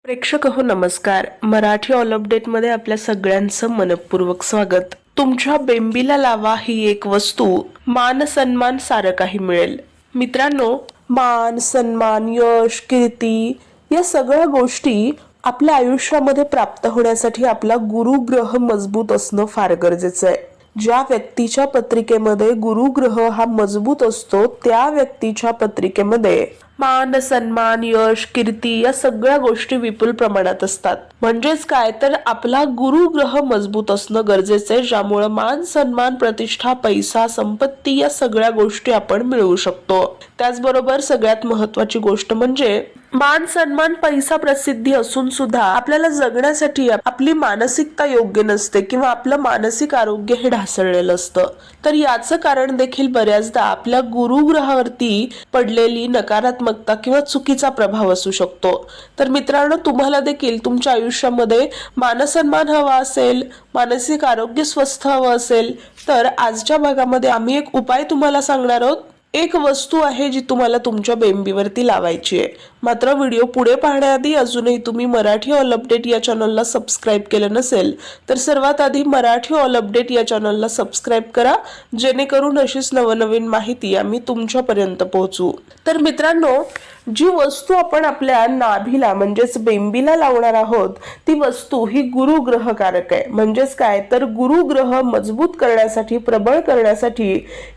प्रेक्षक हो नमस्कार. मराठी ऑल अपडेट मध्ये आपल्या सगळ्यांचं मनपूर्वक स्वागत. तुमच्या बेंबीला लावा ही एक वस्तू, मान सन्मान सारं काही मिळेल. मित्रांनो, मान सन्मान, यश, कीर्ती या सगळ्या गोष्टी आपल्या आयुष्यामध्ये प्राप्त होण्यासाठी आपला गुरुग्रह मजबूत असणं फार गरजेचं आहे. ज्या व्यक्तीच्या पत्रिकेमध्ये गुरुग्रह हा मजबूत असतो त्या व्यक्तीच्या पत्रिकेमध्ये मान सन्मान, यश, कीर्ती या सगळ्या गोष्टी विपुल प्रमाणात असतात. म्हणजेच काय तर आपला गुरुग्रह मजबूत असणं गरजेचं आहे, ज्यामुळे मान सन्मान, प्रतिष्ठा, पैसा, संपत्ती या सगळ्या गोष्टी आपण मिळवू शकतो. त्याचबरोबर सगळ्यात महत्त्वाची गोष्ट म्हणजे मान सन्मान, पैसा, प्रसिद्धी असून सुद्धा आपल्याला जगण्यासाठी आपली मानसिकता योग्य नसते किंवा आपलं मानसिक आरोग्य हे ढासळलेलं असतं. तर याचं कारण देखील बऱ्याचदा आपल्या गुरुग्रहावरती पडलेली नकारात्मकता किंवा चुकीचा प्रभाव असू शकतो. तर मित्रांनो, तुम्हाला देखील तुमच्या आयुष्यामध्ये मानसन्मान हवा असेल, मानसिक आरोग्य स्वस्थ हवं असेल, तर आजच्या भागामध्ये आम्ही एक उपाय तुम्हाला सांगणार आहोत. एक वस्तू आहे जी तुम्हाला तुमच्या बेंबीवरती लावायची आहे. मात्र व्हिडिओ पुढे पाहण्याआधी अजूनही तुम्ही मराठी ऑल अपडेट या चॅनलला सबस्क्राईब केलं नसेल तर सर्वात आधी मराठी ऑल अपडेट या चॅनलला सबस्क्राईब करा, जेणेकरून अशीच नवनवीन माहिती आम्ही तुमच्यापर्यंत पोहोचू. तर मित्रांनो, जी वस्तू आपण आपल्या नाभीला म्हणजेच बेंबीला लावणार आहोत ती वस्तू ही गुरुग्रहकारक आहे. म्हणजेच काय तर गुरुग्रह मजबूत करण्यासाठी, प्रबळ करण्यासाठी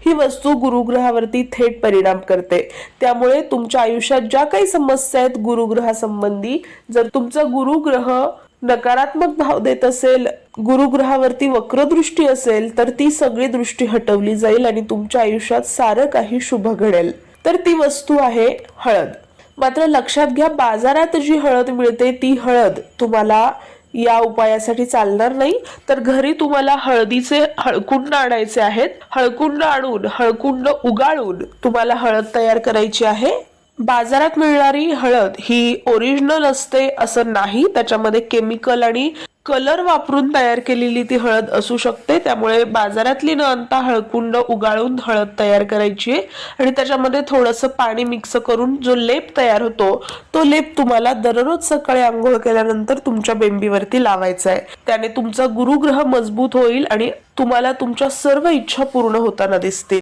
ही वस्तू गुरुग्रहावरती थेट परिणाम करते. त्यामुळे तुमच्या आयुष्यात ज्या काही समस्या आहेत गुरुग्रहासंबंधी, जर तुमचा गुरुग्रह नकारात्मक भाव देत असेल, गुरुग्रहावरती वक्रदृष्टी असेल, तर ती सगळी दृष्टी हटवली जाईल आणि तुमच्या आयुष्यात सारं काही शुभ घडेल. तर ती वस्तू आहे हळद. मात्र लक्षात घ्या, बाजारात जी हळद मिळते ती हळद तुम्हाला या उपायासाठी चालणार नाही. तर घरी तुम्हाला हळदीचे हळकुंड आणायचे आहेत. हळकुंड आणून, हळकुंड उगाळून तुम्हाला हळद तयार करायची आहे. बाजारात मिळणारी हळद ही ओरिजिनल असते असं नाही, त्याच्यामध्ये केमिकल आणि कलर वापरून तयार केलेली ती हळद असू शकते. त्यामुळे बाजारातली न आणता हळकुंड उगाळून हळद तयार करायची आणि त्याच्यामध्ये थोडंसं पाणी मिक्स करून जो लेप तयार होतो तो लेप तुम्हाला दररोज सकाळी आंघोळ केल्यानंतर तुमच्या बेंबीवरती लावायचा आहे. त्याने तुमचा गुरुग्रह मजबूत होईल आणि तुम्हाला तुमच्या सर्व इच्छा पूर्ण होताना दिसतील.